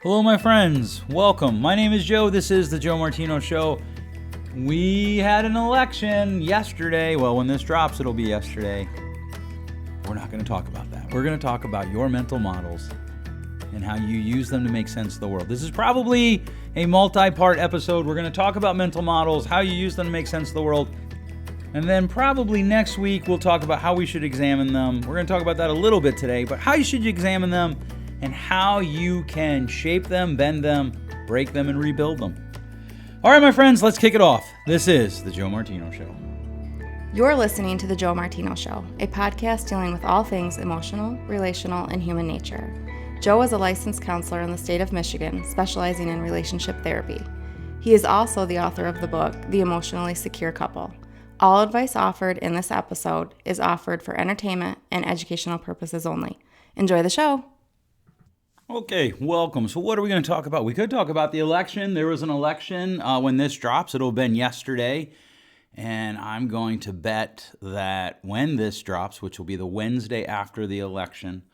Hello, my friends. Welcome. My name is Joe. This is the Joe Martino Show. We had an election yesterday. Well, when this drops, it'll be yesterday. We're not going to talk about that. We're going to talk about your mental models and how you use them to make sense of the world. This is probably a multi-part episode. We're going to talk about mental models, how you use them to make sense of the world. And then probably next week, we'll talk about how we should examine them. We're going to talk about that a little bit today, but how you should examine them and how you can shape them, bend them, break them, and rebuild them. All right, my friends, let's kick it off. This is the Joe Martino Show. You're listening to the Joe Martino Show, a podcast dealing with all things emotional, relational, and human nature. Joe is a licensed counselor in the state of Michigan, specializing in relationship therapy. He is also the author of the book, The Emotionally Secure Couple. All advice offered in this episode is offered for entertainment and educational purposes only. Enjoy the show. Okay, welcome. So what are we going to talk about? We could talk about the election. There was an election. When this drops, it'll have been yesterday. And I'm going to bet that when this drops, which will be the Wednesday after the election,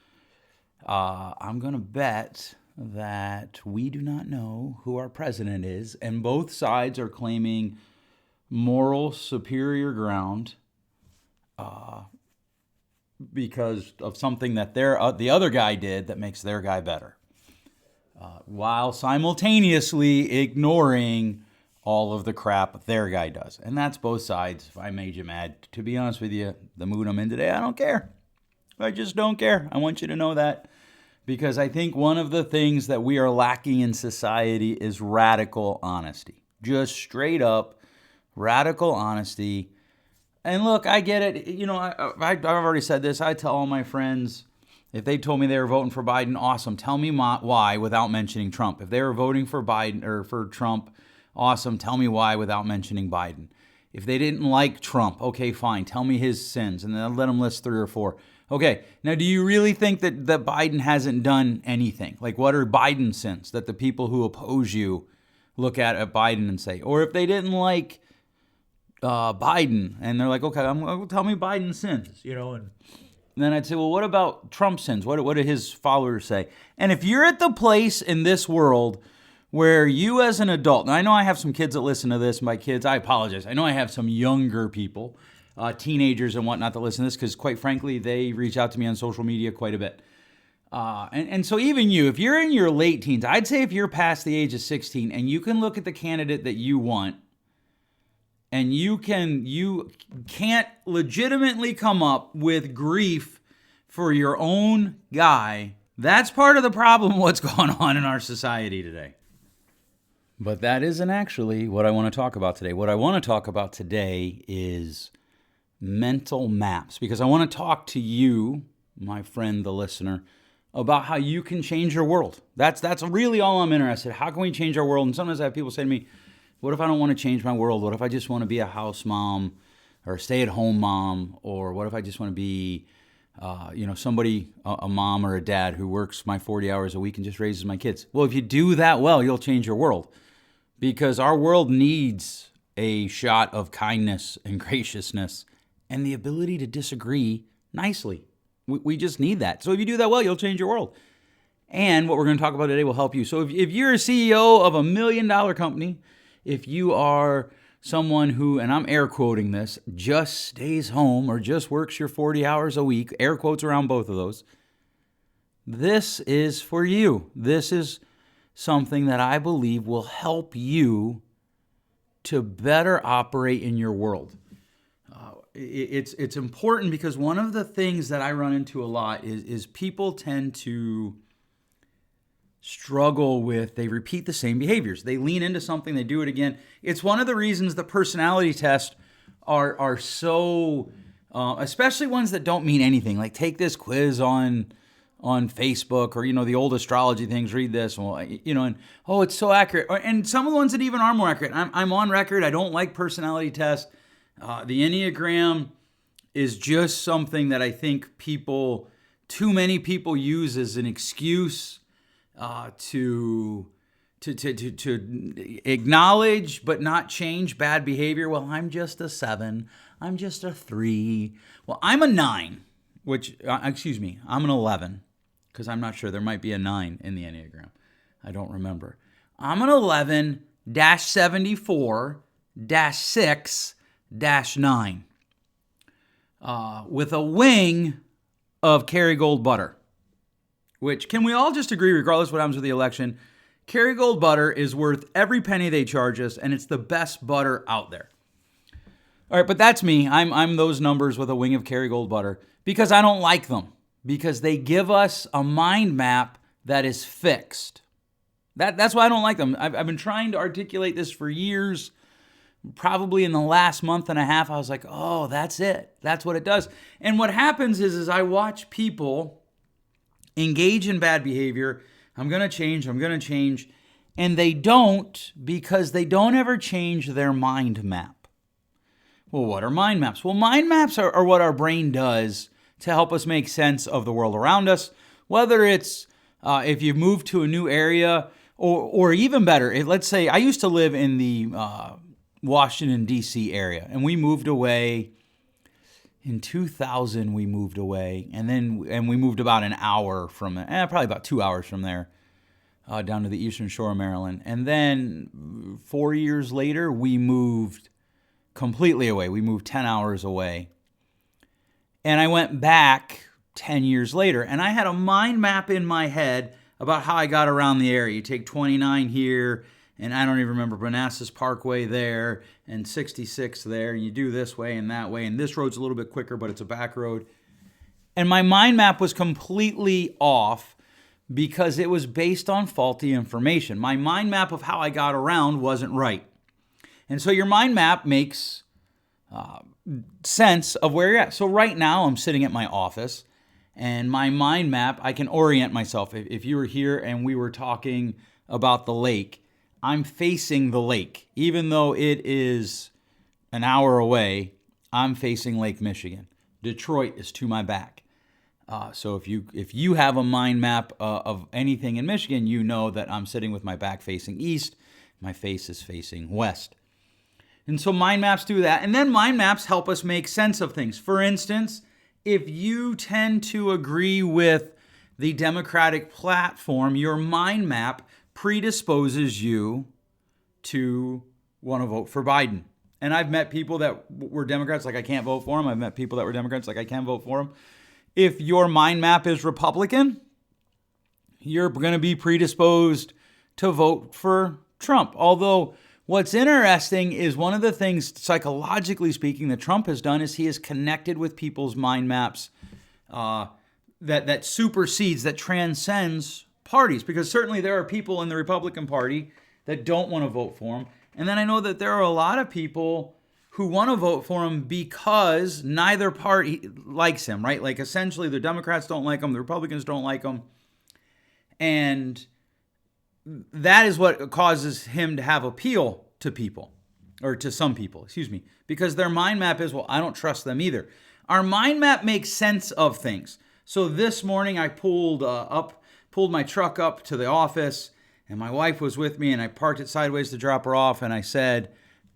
I'm going to bet that we do not know who our president is. And both sides are claiming moral superior ground because of something that the other guy did that makes their guy better, while simultaneously ignoring all of the crap their guy does. And that's both sides. If I made you mad, to be honest with you, the mood I'm in today, I don't care. I just don't care. I want you to know that, because I think one of the things that we are lacking in society is radical honesty. Just straight up radical honesty. And look, I get it. You know, I've already said this. I tell all my friends, if they told me they were voting for Biden, awesome. Tell me why without mentioning Trump. If they were voting for Biden or for Trump, awesome. Tell me why without mentioning Biden. If they didn't like Trump, okay, fine. Tell me his sins, and then I'll let them list 3 or 4. Okay, now do you really think that Biden hasn't done anything? Like, what are Biden's sins that the people who oppose you look at Biden and say? Or if they didn't like Biden, and they're like, okay, tell me Biden's sins, you know, and then I'd say, well, what about Trump's sins? What do his followers say? And if you're at the place in this world where you as an adult, and I know I have some kids that listen to this, my kids, I apologize. I know I have some younger people, teenagers and whatnot that listen to this, because quite frankly, they reach out to me on social media quite a bit. And so even you, if you're in your late teens, I'd say if you're past the age of 16 and you can look at the candidate that you want, and you can't legitimately come up with grief for your own guy, that's part of the problem what's going on in our society today. But that isn't actually what I want to talk about today. What I want to talk about today is mental maps, because I want to talk to you, my friend, the listener, about how you can change your world. That's really all I'm interested in. How can we change our world? And sometimes I have people say to me, what if I don't want to change my world? What if I just want to be a house mom or a stay-at-home mom? Or what if I just want to be, somebody, a mom or a dad who works my 40 hours a week and just raises my kids? Well, if you do that well, you'll change your world, because our world needs a shot of kindness and graciousness and the ability to disagree nicely. We just need that. So if you do that well, you'll change your world. And what we're going to talk about today will help you. So if you're a CEO of $1 million company, if you are someone who, and I'm air quoting this, just stays home or just works your 40 hours a week, air quotes around both of those, this is for you. This is something that I believe will help you to better operate in your world. It's important, because one of the things that I run into a lot is people tend to struggle with, they repeat the same behaviors. They lean into something, they do it again. It's one of the reasons the personality tests are so, especially ones that don't mean anything. Like, take this quiz on Facebook, or, the old astrology things, read this, and, oh, it's so accurate. And some of the ones that even are more accurate. I'm on record, I don't like personality tests. The Enneagram is just something that I think too many people use as an excuse to acknowledge but not change bad behavior. Well, I'm just a 7. I'm just a 3. Well, I'm a 9, I'm an 11, because I'm not sure. There might be a 9 in the Enneagram. I don't remember. I'm an 11-74-6-9 with a wing of Kerrygold butter, which, can we all just agree, regardless of what happens with the election, Kerrygold butter is worth every penny they charge us, and it's the best butter out there. All right, but that's me. I'm those numbers with a wing of Kerrygold butter because I don't like them, because they give us a mind map that is fixed. That's why I don't like them. I've been trying to articulate this for years. Probably in the last month and a half, I was like, oh, that's it. That's what it does. And what happens is I watch people engage in bad behavior. I'm going to change. And they don't, because they don't ever change their mind map. Well, what are mind maps? Well, mind maps are what our brain does to help us make sense of the world around us, whether it's if you move to a new area, or even better, let's say I used to live in the Washington, D.C. area, and we moved away in 2000. We moved away, and we moved about an hour from probably about 2 hours from there, down to the eastern shore of Maryland. And then 4 years later, we moved completely away. We moved 10 hours away. And I went back 10 years later, and I had a mind map in my head about how I got around the area. You take 29 here, and I don't even remember, Manassas Parkway there, and 66 there, and you do this way and that way, and this road's a little bit quicker, but it's a back road. And my mind map was completely off because it was based on faulty information. My mind map of how I got around wasn't right. And so your mind map makes sense of where you're at. So right now I'm sitting at my office, and my mind map, I can orient myself. If you were here and we were talking about the lake, I'm facing the lake. Even though it is an hour away, I'm facing Lake Michigan. Detroit is to my back. So if you have a mind map of anything in Michigan, you know that I'm sitting with my back facing east, my face is facing west. And so mind maps do that. And then mind maps help us make sense of things. For instance, if you tend to agree with the Democratic platform, your mind map predisposes you to want to vote for Biden. And I've met people that were Democrats, like I can't vote for them. I've met people that were Democrats, like I can vote for them. If your mind map is Republican, you're going to be predisposed to vote for Trump. Although what's interesting is one of the things, psychologically speaking, that Trump has done is he has connected with people's mind maps that supersedes, that transcends parties. Because certainly there are people in the Republican Party that don't want to vote for him. And then I know that there are a lot of people who want to vote for him because neither party likes him, right? Like essentially the Democrats don't like him, the Republicans don't like him. And that is what causes him to have appeal to people, or to some people, because their mind map is, well, I don't trust them either. Our mind map makes sense of things. So this morning I pulled my truck up to the office, and my wife was with me, and I parked it sideways to drop her off, and I said,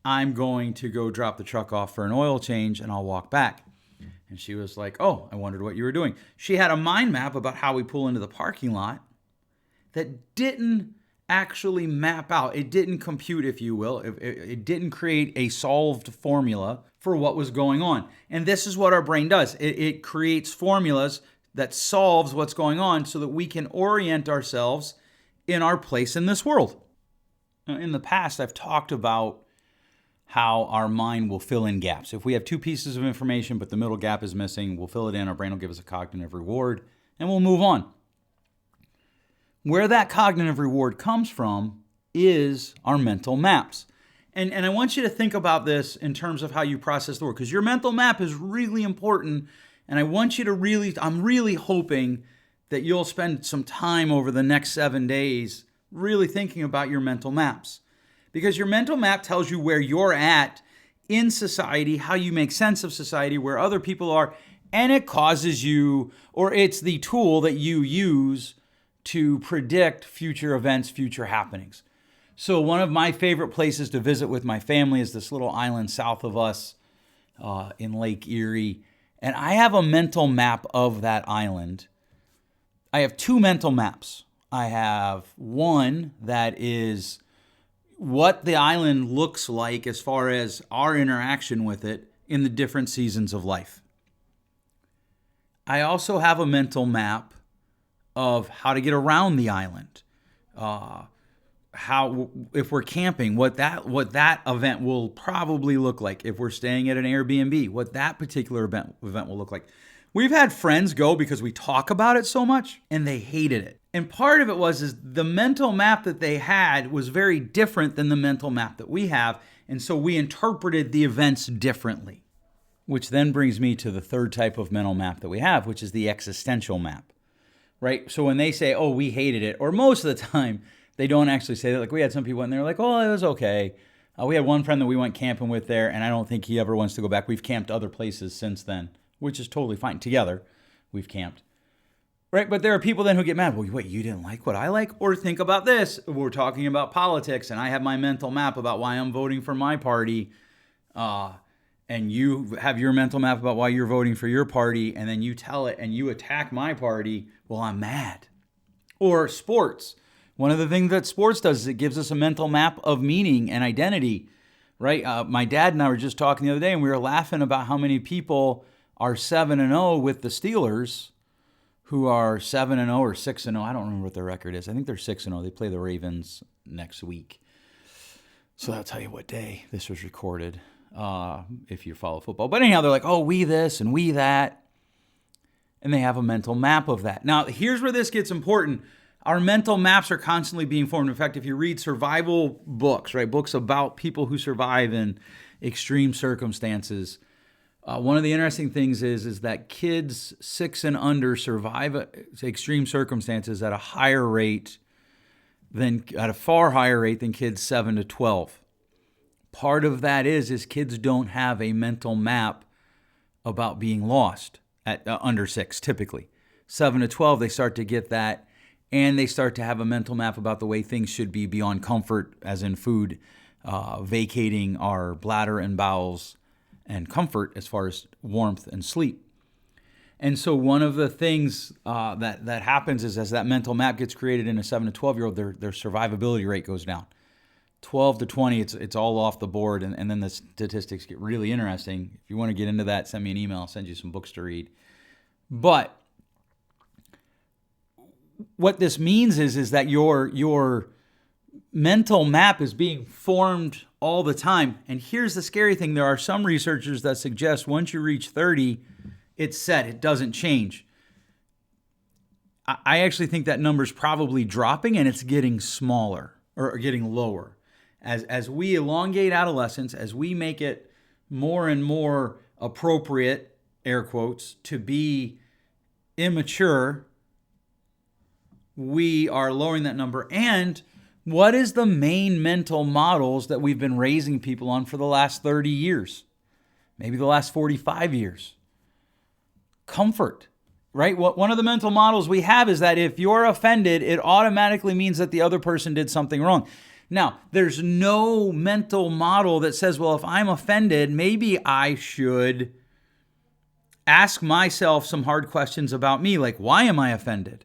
I'm going to go drop the truck off for an oil change, and I'll walk back. And she was like, oh, I wondered what you were doing. She had a mind map about how we pull into the parking lot that didn't actually map out. It didn't compute, if you will. It didn't create a solved formula for what was going on. And this is what our brain does. It creates formulas that solves what's going on so that we can orient ourselves in our place in this world. Now, in the past, I've talked about how our mind will fill in gaps. If we have two pieces of information, but the middle gap is missing, we'll fill it in. Our brain will give us a cognitive reward, and we'll move on. Where that cognitive reward comes from is our mental maps. And I want you to think about this in terms of how you process the world, because your mental map is really important. And I want you to I'm really hoping that you'll spend some time over the next 7 days really thinking about your mental maps. Because your mental map tells you where you're at in society, how you make sense of society, where other people are, and it causes you, or it's the tool that you use to predict future events, future happenings. So one of my favorite places to visit with my family is this little island south of us in Lake Erie. And I have a mental map of that island. I have two mental maps. I have one that is what the island looks like as far as our interaction with it in the different seasons of life. I also have a mental map of how to get around the island. How, if we're camping, what that event will probably look like. If we're staying at an Airbnb, what that particular event will look like. We've had friends go because we talk about it so much and they hated it. And part of it is the mental map that they had was very different than the mental map that we have. And so we interpreted the events differently, which then brings me to the third type of mental map that we have, which is the existential map, right? So when they say, oh, we hated it, or most of the time, they don't actually say that. Like we had some people and they were like, oh, it was okay. We had one friend that we went camping with there, and I don't think he ever wants to go back. We've camped other places since then, which is totally fine. Together, we've camped. Right? But there are people then who get mad. Well, wait, you didn't like what I like? Or think about this. We're talking about politics, and I have my mental map about why I'm voting for my party. And you have your mental map about why you're voting for your party, and then you tell it and you attack my party. Well, I'm mad. Or sports. One of the things that sports does is it gives us a mental map of meaning and identity, right? My dad and I were just talking the other day, and we were laughing about how many people are 7-0 with the Steelers, who are 7-0 or 6-0. I don't remember what their record is. I think they're 6-0. They play the Ravens next week. So that'll tell you what day this was recorded, if you follow football. But anyhow, they're like, oh, we this and we that. And they have a mental map of that. Now, here's where this gets important. Our mental maps are constantly being formed. In fact, if you read survival books, right, books about people who survive in extreme circumstances, one of the interesting things is that kids 6 and under survive extreme circumstances at a far higher rate than kids 7 to 12. Part of that is kids don't have a mental map about being lost at under 6, typically. 7 to 12, they start to get that. And they start to have a mental map about the way things should be beyond comfort, as in food, vacating our bladder and bowels, and comfort as far as warmth and sleep. And so one of the things that happens is as that mental map gets created in a 7 to 12-year-old, their survivability rate goes down. 12 to 20, it's all off the board, and then the statistics get really interesting. If you want to get into that, send me an email. I'll send you some books to read. But what this means is that your mental map is being formed all the time. And here's the scary thing. There are some researchers that suggest once you reach 30, it's set. It doesn't change. I actually think that number's probably dropping and it's getting smaller or getting lower. As we elongate adolescence, as we make it more and more appropriate, air quotes, to be immature, we are lowering that number. And what is the main mental models that we've been raising people on for the last 30 years? Maybe the last 45 years. Comfort, right? One of the mental models we have is that if you're offended, it automatically means that the other person did something wrong. Now, there's no mental model that says, well, if I'm offended, maybe I should ask myself some hard questions about me, like, why am I offended?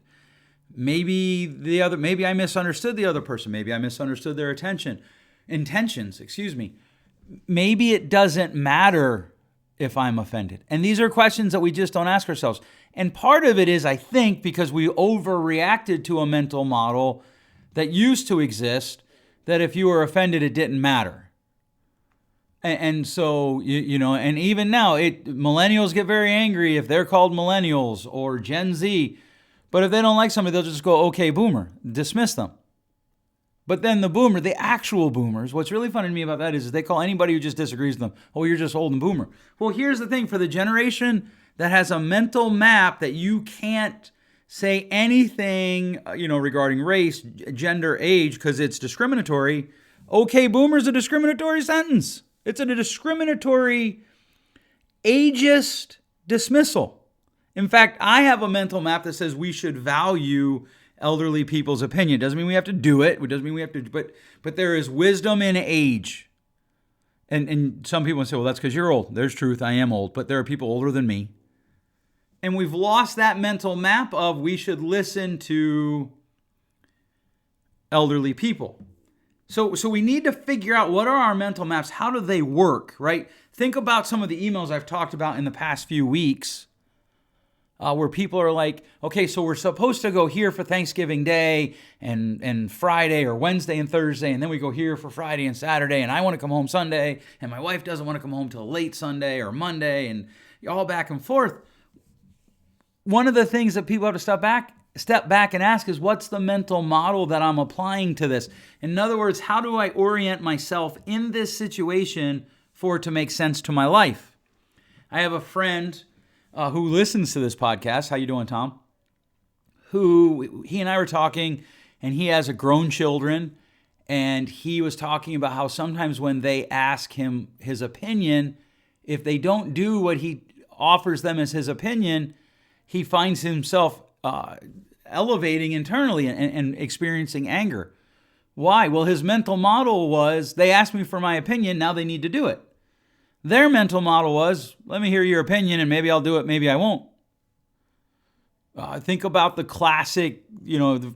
Maybe I misunderstood the other person. Maybe I misunderstood their intentions. Maybe it doesn't matter if I'm offended. And these are questions that we just don't ask ourselves. And part of it is, I think, because we overreacted to a mental model that used to exist, that if you were offended, it didn't matter. And so, and even now, millennials get very angry if they're called millennials or Gen Z. But if they don't like somebody, they'll just go, okay, boomer, dismiss them. But then the actual boomers, what's really funny to me about that is they call anybody who just disagrees with them, oh, you're just old and boomer. Well, here's the thing. For the generation that has a mental map that you can't say anything, regarding race, gender, age, because it's discriminatory, okay, boomer is a discriminatory sentence. It's a discriminatory, ageist dismissal. In fact, I have a mental map that says we should value elderly people's opinion. Doesn't mean we have to do it. It doesn't mean we have to, but there is wisdom in age. And some people say, well, that's because you're old. There's truth. I am old, but there are people older than me. And we've lost that mental map of we should listen to elderly people. So we need to figure out, what are our mental maps? How do they work, right? Think about some of the emails I've talked about in the past few weeks, where people are like, okay, so we're supposed to go here for Thanksgiving Day and Friday, or Wednesday and Thursday, and then we go here for Friday and Saturday, and I want to come home Sunday, and my wife doesn't want to come home till late Sunday or Monday, and all back and forth. One of the things that people have to step back and ask is, what's the mental model that I'm applying to this? In other words, how do I orient myself in this situation for it to make sense to my life? I have a friend who listens to this podcast. How you doing, Tom? He and I were talking, and he has grown children, and he was talking about how sometimes when they ask him his opinion, if they don't do what he offers them as his opinion, he finds himself elevating internally and experiencing anger. Why? Well, his mental model was, they asked me for my opinion, now they need to do it. Their mental model was, let me hear your opinion and maybe I'll do it, maybe I won't. Think about the classic,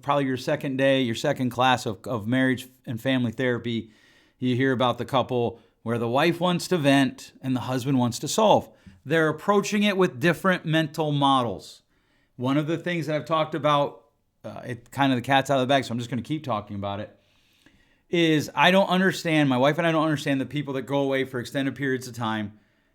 probably your second class of marriage and family therapy. You hear about the couple where the wife wants to vent and the husband wants to solve. They're approaching it with different mental models. One of the things that I've talked about, it kind of the cat's out of the bag, so I'm just going to keep talking about it, is my wife and I don't understand the people that go away for extended periods of time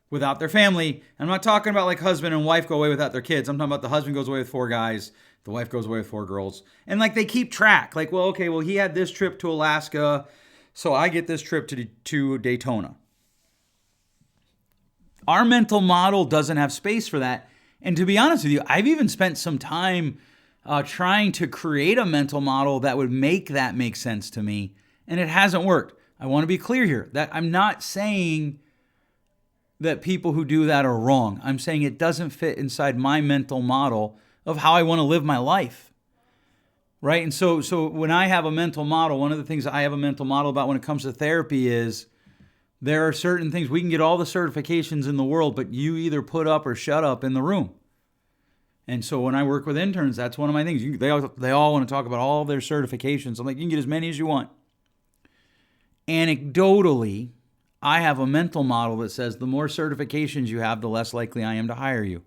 without their family. I'm not talking about like husband and wife go away without their kids. I'm talking about the husband goes away with 4 guys, the wife goes away with 4 girls. And like they keep track. Like, he had this trip to Alaska, so I get this trip to Daytona. Our mental model doesn't have space for that. And to be honest with you, I've even spent some time trying to create a mental model that would make that make sense to me, and it hasn't worked. I want to be clear here that I'm not saying that people who do that are wrong. I'm saying it doesn't fit inside my mental model of how I want to live my life, right? And so when I have a mental model, one of the things I have a mental model about when it comes to therapy is, there are certain things, we can get all the certifications in the world, but you either put up or shut up in the room. And so when I work with interns, that's one of my things. They all want to talk about all their certifications. I'm like, you can get as many as you want. Anecdotally, I have a mental model that says the more certifications you have, the less likely I am to hire you.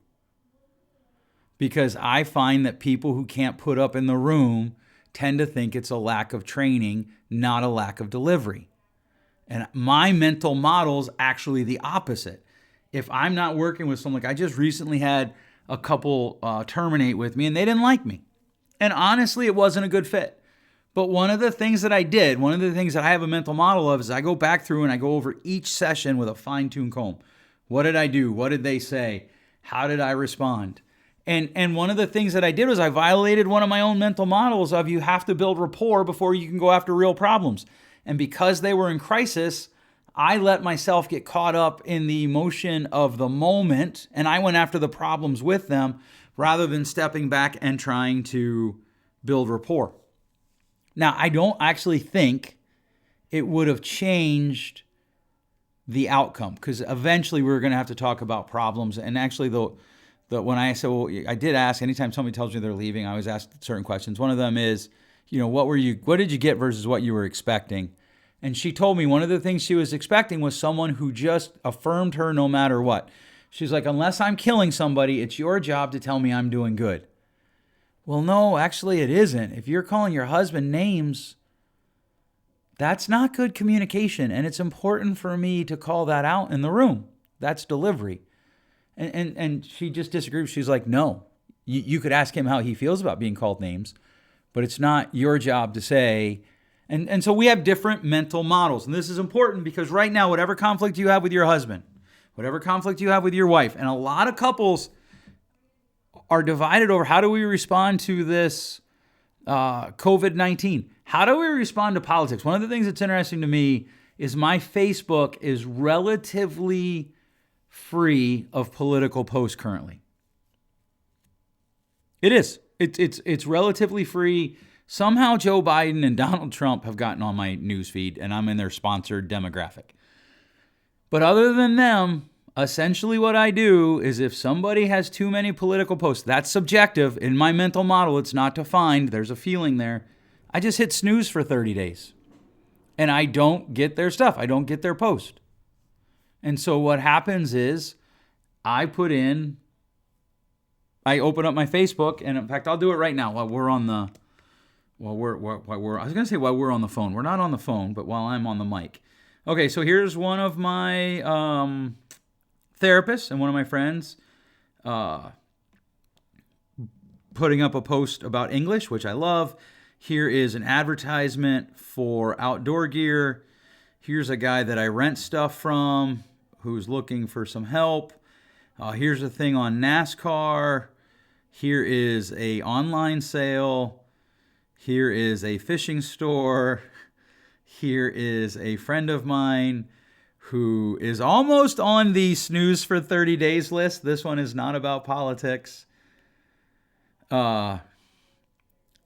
Because I find that people who can't put up in the room tend to think it's a lack of training, not a lack of delivery. And my mental model's actually the opposite. If I'm not working with someone, like I just recently had a couple terminate with me and they didn't like me. And honestly, it wasn't a good fit. But one of the things that I have a mental model of is I go back through and I go over each session with a fine-tuned comb. What did I do? What did they say? How did I respond? And one of the things that I did was I violated one of my own mental models of, you have to build rapport before you can go after real problems. And because they were in crisis, I let myself get caught up in the emotion of the moment, and I went after the problems with them rather than stepping back and trying to build rapport. Now, I don't actually think it would have changed the outcome, because eventually we were going to have to talk about problems. And actually, when I said, I did ask, anytime somebody tells me they're leaving, I always ask certain questions. One of them is, what did you get versus what you were expecting? And she told me one of the things she was expecting was someone who just affirmed her no matter what. She's like, unless I'm killing somebody, it's your job to tell me I'm doing good. Well, no, actually it isn't. If you're calling your husband names, that's not good communication. And it's important for me to call that out in the room. That's delivery. And she just disagreed. She's like, no, you could ask him how he feels about being called names, but it's not your job to say. And so we have different mental models. And this is important because right now, whatever conflict you have with your husband, whatever conflict you have with your wife, and a lot of couples are divided over how do we respond to this COVID-19? How do we respond to politics? One of the things that's interesting to me is my Facebook is relatively free of political posts currently. It is. It's relatively free. Somehow Joe Biden and Donald Trump have gotten on my newsfeed, and I'm in their sponsored demographic. But other than them, essentially what I do is if somebody has too many political posts, that's subjective. In my mental model, it's not defined. There's a feeling there. I just hit snooze for 30 days. And I don't get their stuff. I don't get their post. And so what happens is I open up my Facebook, and in fact, I'll do it right now while we're on the phone. We're not on the phone, but while I'm on the mic. Okay, so here's one of my therapists and one of my friends putting up a post about English, which I love. Here is an advertisement for outdoor gear. Here's a guy that I rent stuff from who's looking for some help. Here's a thing on NASCAR. Here is a online sale. Here is a fishing store. Here is a friend of mine who is almost on the snooze for 30 days list. This one is not about politics.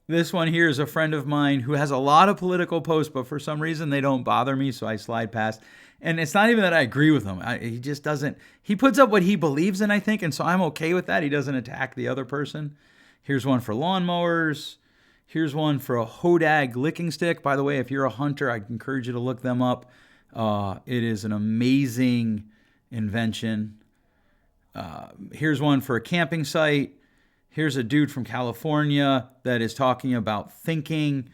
This one here is a friend of mine who has a lot of political posts, but for some reason they don't bother me, so I slide past. And it's not even that I agree with him. He just doesn't. He puts up what he believes in, I think, and so I'm okay with that. He doesn't attack the other person. Here's one for lawnmowers. Here's one for a Hodag licking stick. By the way, if you're a hunter, I encourage you to look them up. It is an amazing invention. Here's one for a camping site. Here's a dude from California that is talking about thinking.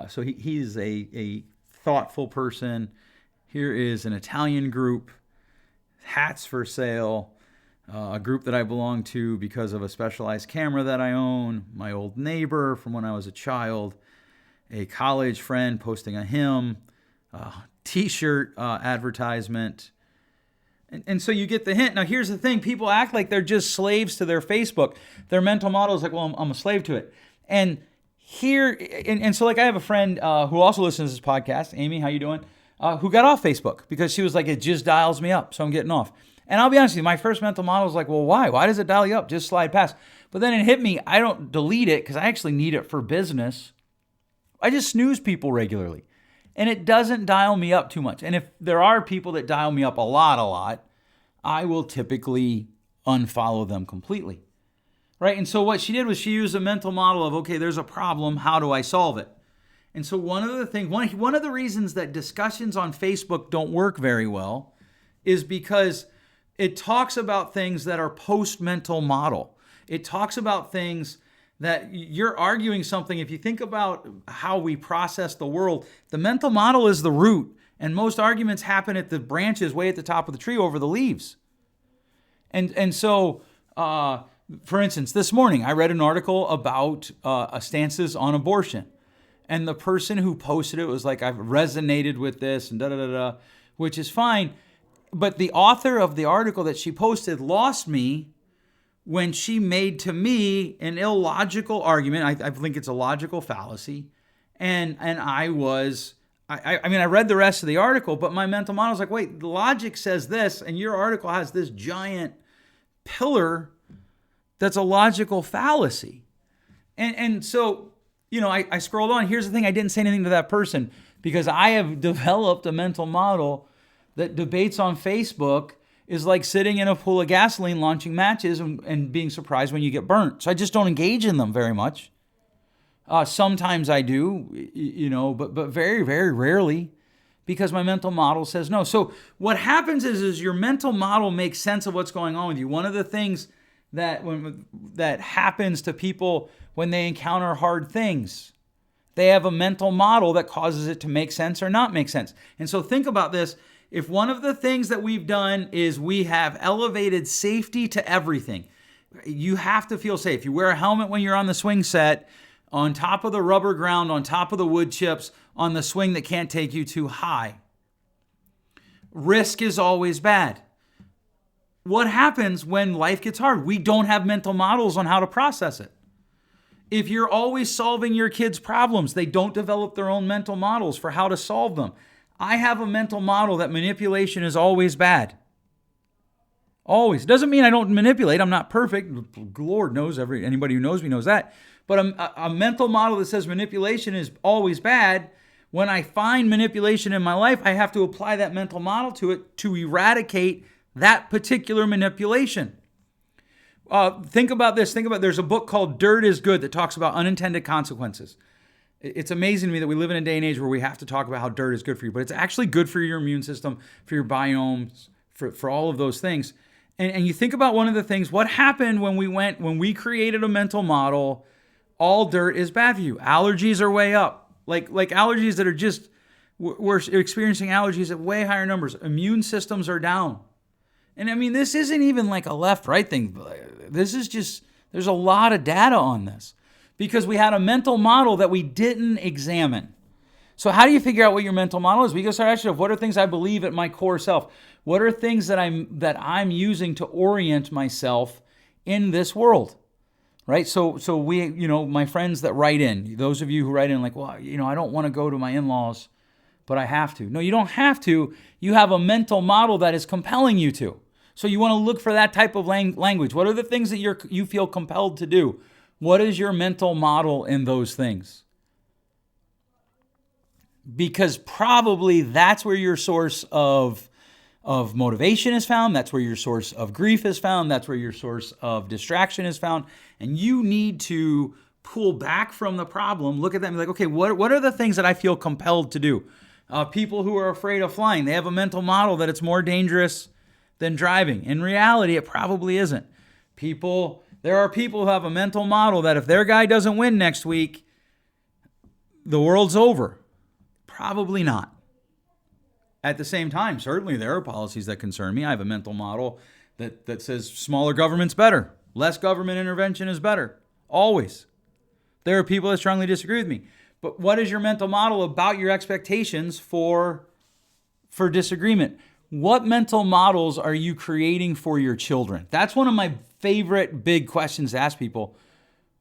So he's a thoughtful person. Here is an Italian group, hats for sale, a group that I belong to because of a specialized camera that I own, my old neighbor from when I was a child, a college friend posting a hymn, t-shirt advertisement. And so you get the hint. Now, here's the thing. People act like they're just slaves to their Facebook. Their mental model is like, well, I'm a slave to it. And so like I have a friend who also listens to this podcast, Amy, how you doing? Who got off Facebook because she was like, it just dials me up, so I'm getting off. And I'll be honest with you, my first mental model was like, well, why? Why does it dial you up? Just slide past. But then it hit me, I don't delete it because I actually need it for business. I just snooze people regularly. And it doesn't dial me up too much. And if there are people that dial me up a lot, I will typically unfollow them completely. Right? And so what she did was she used a mental model of, okay, there's a problem. How do I solve it? And so one of the reasons that discussions on Facebook don't work very well is because it talks about things that are post-mental model. It talks about things that you're arguing something. If you think about how we process the world, the mental model is the root, and most arguments happen at the branches way at the top of the tree over the leaves. And so, for instance, this morning I read an article about stances on abortion. And the person who posted it was like, I've resonated with this and da-da-da-da, which is fine. But the author of the article that she posted lost me when she made to me an illogical argument. I think it's a logical fallacy. And I read the rest of the article, but my mental model was like, wait, logic says this, and your article has this giant pillar that's a logical fallacy. And so, I scrolled on. Here's the thing. I didn't say anything to that person because I have developed a mental model that debates on Facebook is like sitting in a pool of gasoline, launching matches and being surprised when you get burnt. So I just don't engage in them very much. Sometimes I do, but very, very rarely because my mental model says no. So what happens is your mental model makes sense of what's going on with you. One of the things that happens to people when they encounter hard things, they have a mental model that causes it to make sense or not make sense. And so think about this. If one of the things that we've done is we have elevated safety to everything, you have to feel safe. You wear a helmet when you're on the swing set, on top of the rubber ground, on top of the wood chips, on the swing that can't take you too high. Risk is always bad. What happens when life gets hard? We don't have mental models on how to process it. If you're always solving your kids' problems, they don't develop their own mental models for how to solve them. I have a mental model that manipulation is always bad. Always. Doesn't mean I don't manipulate. I'm not perfect. Lord knows, anybody who knows me knows that. But a mental model that says manipulation is always bad. When I find manipulation in my life, I have to apply that mental model to it to eradicate that particular manipulation. Think about this. There's a book called Dirt is Good that talks about unintended consequences. It's amazing to me that we live in a day and age where we have to talk about how dirt is good for you, but it's actually good for your immune system, for your biomes, for all of those things. And you think about one of the things, what happened when we created a mental model, all dirt is bad for you. Allergies are way up. Like allergies that are just, we're experiencing allergies at way higher numbers. Immune systems are down. And I mean, this isn't even like a left-right thing. This is just, there's a lot of data on this because we had a mental model that we didn't examine. So how do you figure out what your mental model is? We go start asking, what are things I believe at my core self? What are things that I'm using to orient myself in this world? Right? So we, my friends that write in, those of you who write in like, well, I don't want to go to my in-laws, but I have to. No, you don't have to. You have a mental model that is compelling you to. So you want to look for that type of language. What are the things that you feel compelled to do? What is your mental model in those things? Because probably that's where your source of motivation is found. That's where your source of grief is found. That's where your source of distraction is found. And you need to pull back from the problem, look at them and be like, okay, what are the things that I feel compelled to do? People who are afraid of flying, they have a mental model that it's more dangerous than driving. In reality, it probably isn't. There are people who have a mental model that if their guy doesn't win next week, the world's over. Probably not. At the same time, certainly there are policies that concern me. I have a mental model that says smaller government's better. Less government intervention is better. Always. There are people that strongly disagree with me. But what is your mental model about your expectations for disagreement? What mental models are you creating for your children? That's one of my favorite big questions to ask people.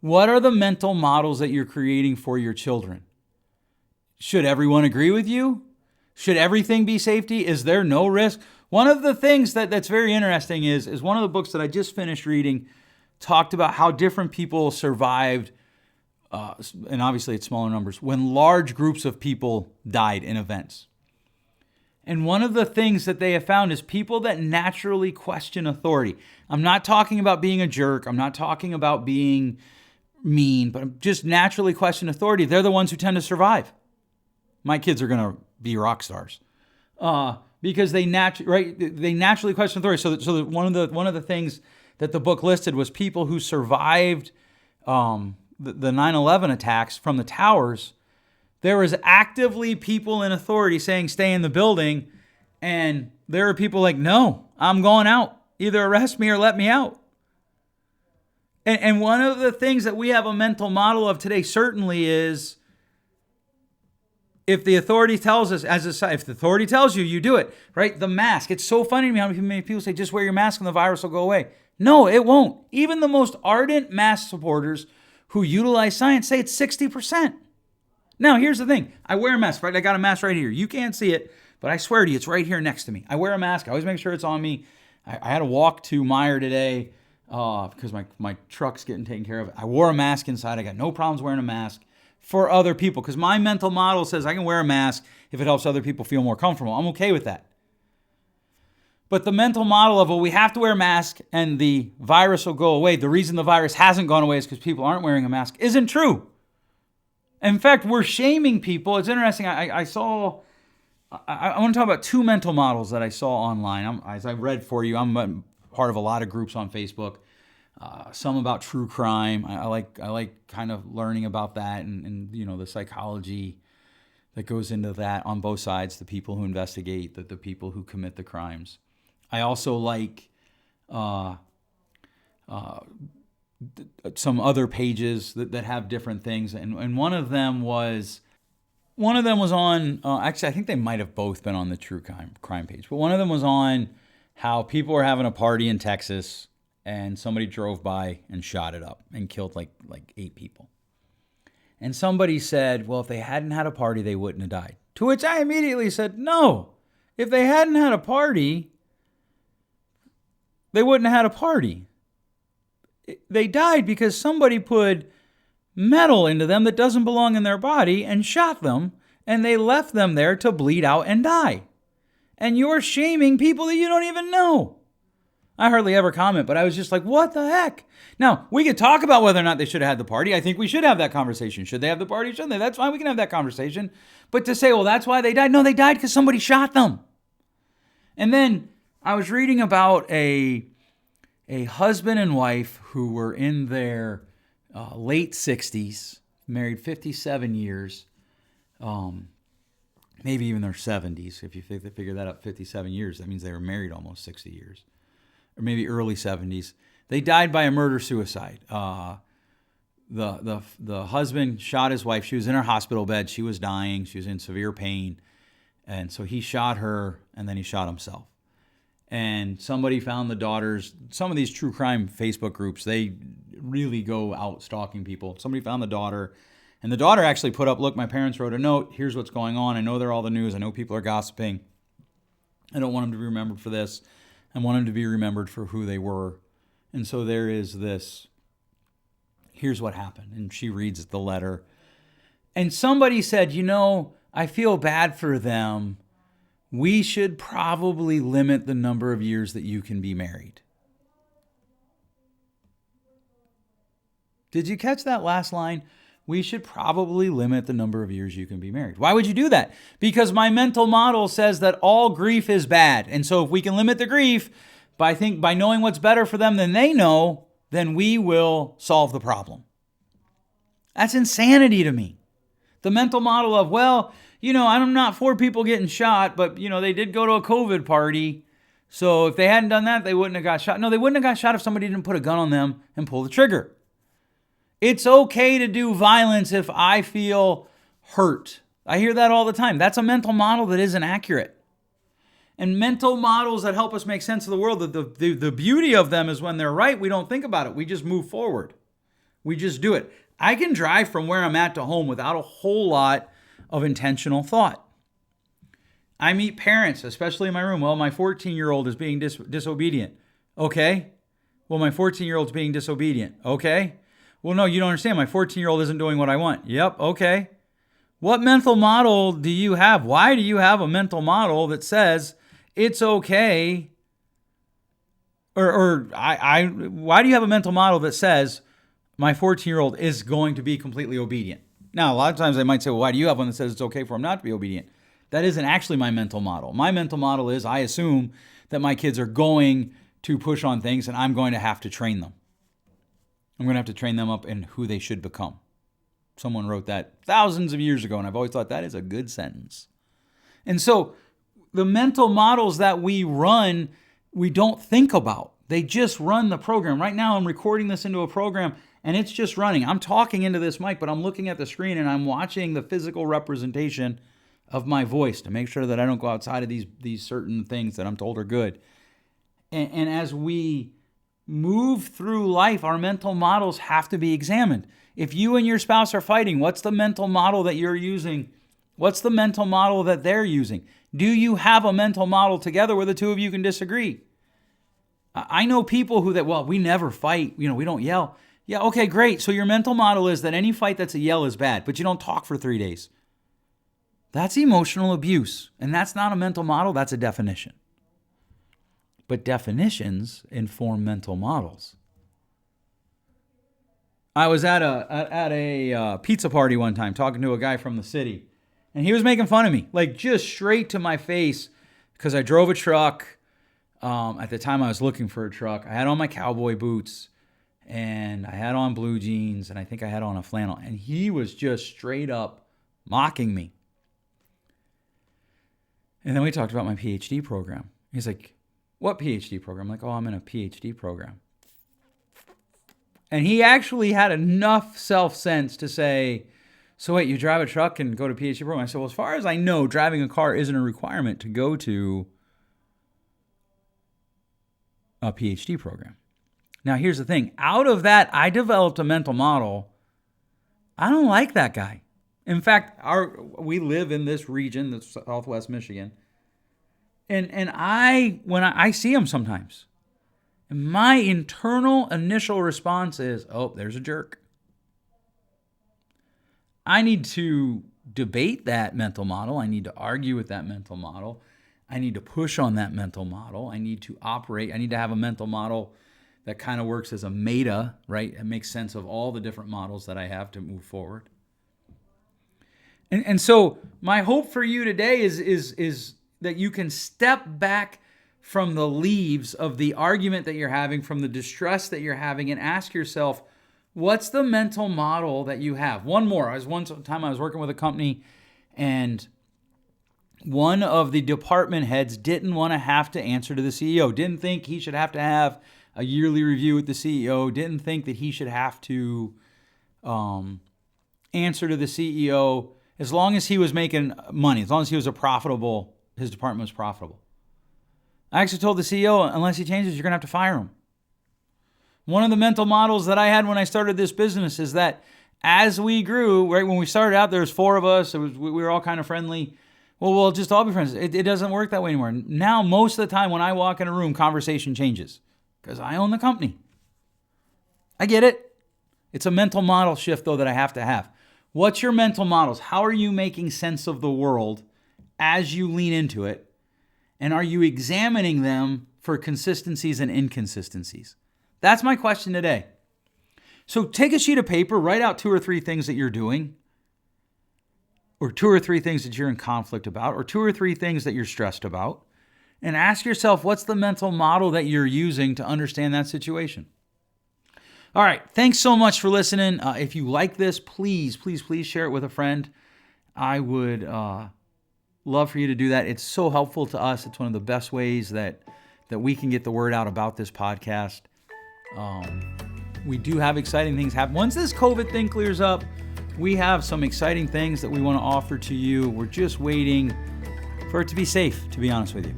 What are the mental models that you're creating for your children? Should everyone agree with you? Should everything be safety? Is there no risk? One of the things that's very interesting is one of the books that I just finished reading talked about how different people survived, and obviously it's smaller numbers, when large groups of people died in events. And one of the things that they have found is people that naturally question authority. I'm not talking about being a jerk. I'm not talking about being mean, but just naturally question authority. They're the ones who tend to survive. My kids are going to be rock stars because they naturally question authority. So one of the things that the book listed was people who survived the 9/11 attacks from the towers. There was actively people in authority saying, stay in the building. And there are people like, no, I'm going out. Either arrest me or let me out. And one of the things that we have a mental model of today certainly is if the authority tells us, if the authority tells you, you do it, right? The mask. It's so funny to me how many people say, just wear your mask and the virus will go away. No, it won't. Even the most ardent mask supporters who utilize science say it's 60%. Now, here's the thing. I wear a mask, right? I got a mask right here. You can't see it, but I swear to you, it's right here next to me. I wear a mask. I always make sure it's on me. I had to walk to Meijer today because my truck's getting taken care of. I wore a mask inside. I got no problems wearing a mask for other people because my mental model says I can wear a mask if it helps other people feel more comfortable. I'm okay with that. But the mental model of, well, we have to wear a mask and the virus will go away. The reason the virus hasn't gone away is because people aren't wearing a mask isn't true. In fact, we're shaming people. It's interesting. I want to talk about two mental models that I saw online. As I read for you, I'm part of a lot of groups on Facebook. Some about true crime. I like kind of learning about that and the psychology that goes into that on both sides. The people who investigate, the people who commit the crimes. I also like some other pages that have different things, and one of them was on actually I think they might have both been on the true crime page, but one of them was on how people were having a party in Texas and somebody drove by and shot it up and killed like 8 people. And somebody said, well, if they hadn't had a party, they wouldn't have died. To which I immediately said, no, if they hadn't had a party, they wouldn't have had a party. They died because somebody put metal into them that doesn't belong in their body and shot them, and they left them there to bleed out and die. And you're shaming people that you don't even know. I hardly ever comment, but I was just like, what the heck? Now, we could talk about whether or not they should have had the party. I think we should have that conversation. Should they have the party? Shouldn't they? That's fine. We can have that conversation. But to say, well, that's why they died. No, they died because somebody shot them. And then I was reading about a husband and wife who were in their late 60s, married 57 years, maybe even their 70s. If you figure that up, 57 years, that means they were married almost 60 years, or maybe early 70s. They died by a murder-suicide. The husband shot his wife. She was in her hospital bed. She was dying. She was in severe pain. And so he shot her, and then he shot himself. And somebody found the daughters. Some of these true crime Facebook groups, they really go out stalking people. Somebody found the daughter, and the daughter actually put up, look, my parents wrote a note. Here's what's going on. I know they're all the news. I know people are gossiping. I don't want them to be remembered for this. I want them to be remembered for who they were. And so there is this, here's what happened. And she reads the letter. And somebody said, I feel bad for them. We should probably limit the number of years that you can be married. Did you catch that last line? We should probably limit the number of years you can be married. Why would you do that? Because my mental model says that all grief is bad. And so if we can limit the grief by knowing what's better for them than they know, then we will solve the problem. That's insanity to me. The mental model of, I'm not for people getting shot, but, they did go to a COVID party. So if they hadn't done that, they wouldn't have got shot. No, they wouldn't have got shot if somebody didn't put a gun on them and pull the trigger. It's okay to do violence if I feel hurt. I hear that all the time. That's a mental model that isn't accurate. And mental models that help us make sense of the world, the beauty of them is when they're right, we don't think about it. We just move forward. We just do it. I can drive from where I'm at to home without a whole lot of intentional thought. I meet parents, especially in my room. Well, my 14-year-old is being disobedient. Okay. Well, my 14-year-old's being disobedient. Okay. Well, no, you don't understand. My 14-year-old isn't doing what I want. Yep. Okay. What mental model do you have? Why do you have a mental model that says it's okay? Why do you have a mental model that says my 14-year-old is going to be completely obedient? Now, a lot of times they might say, well, why do you have one that says it's okay for him not to be obedient? That isn't actually my mental model. My mental model is I assume that my kids are going to push on things and I'm going to have to train them. I'm going to have to train them up in who they should become. Someone wrote that thousands of years ago, and I've always thought that is a good sentence. And so the mental models that we run, we don't think about. They just run the program. Right now I'm recording this into a program, and it's just running. I'm talking into this mic, but I'm looking at the screen, and I'm watching the physical representation of my voice to make sure that I don't go outside of these certain things that I'm told are good. And as we move through life, our mental models have to be examined. If you and your spouse are fighting, what's the mental model that you're using? What's the mental model that they're using? Do you have a mental model together where the two of you can disagree? I know people we never fight. We don't yell. Yeah, okay, great. So your mental model is that any fight that's a yell is bad, but you don't talk for 3 days. That's emotional abuse. And that's not a mental model, that's a definition. But definitions inform mental models. I was at a pizza party one time talking to a guy from the city, and he was making fun of me, like just straight to my face, because I drove a truck. At the time I was looking for a truck. I had on my cowboy boots, and I had on blue jeans, and I think I had on a flannel, and he was just straight up mocking me. And then we talked about my PhD program. He's like, what PhD program? I'm like, I'm in a PhD program. And he actually had enough self-sense to say, so wait, you drive a truck and go to PhD program? I said, well, as far as I know, driving a car isn't a requirement to go to a PhD program. Now, here's the thing. Out of that, I developed a mental model. I don't like that guy. In fact, we live in this region, the Southwest Michigan. And when I see him sometimes, my internal initial response is, there's a jerk. I need to debate that mental model. I need to argue with that mental model. I need to push on that mental model. I need to have a mental model that kind of works as a meta, right? It makes sense of all the different models that I have to move forward. And so my hope for you today is that you can step back from the leaves of the argument that you're having, from the distress that you're having, and ask yourself, what's the mental model that you have? One time I was working with a company, and one of the department heads didn't want to have to answer to the CEO, didn't think he should have to have a yearly review with the CEO, didn't think that he should have to answer to the CEO as long as he was making money, as long as his department was profitable. I actually told the CEO, unless he changes, you're going to have to fire him. One of the mental models that I had when I started this business is that as we grew, right, when we started out, there was 4 of us. We were all kind of friendly. Well, we'll just all be friends. It doesn't work that way anymore. Now, most of the time when I walk in a room, conversation changes because I own the company. I get it. It's a mental model shift, though, that I have to have. What's your mental models? How are you making sense of the world as you lean into it? And are you examining them for consistencies and inconsistencies? That's my question today. So take a sheet of paper, write out 2 or 3 things that you're doing, or 2 or 3 things that you're in conflict about, or 2 or 3 things that you're stressed about, and ask yourself, what's the mental model that you're using to understand that situation? All right, thanks so much for listening. If you like this, please share it with a friend. I would love for you to do that. It's so helpful to us. It's one of the best ways that we can get the word out about this podcast. We do have exciting things happen. Once this COVID thing clears up, we have some exciting things that we want to offer to you. We're just waiting for it to be safe, to be honest with you.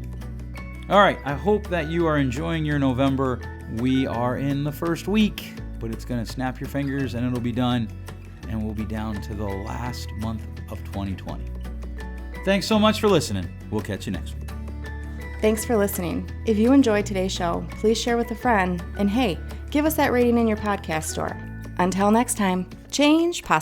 All right, I hope that you are enjoying your November. We are in the first week, but it's going to snap your fingers and it'll be done, and we'll be down to the last month of 2020. Thanks so much for listening. We'll catch you next week. Thanks for listening. If you enjoyed today's show, please share with a friend. And hey, give us that rating in your podcast store. Until next time, change possible.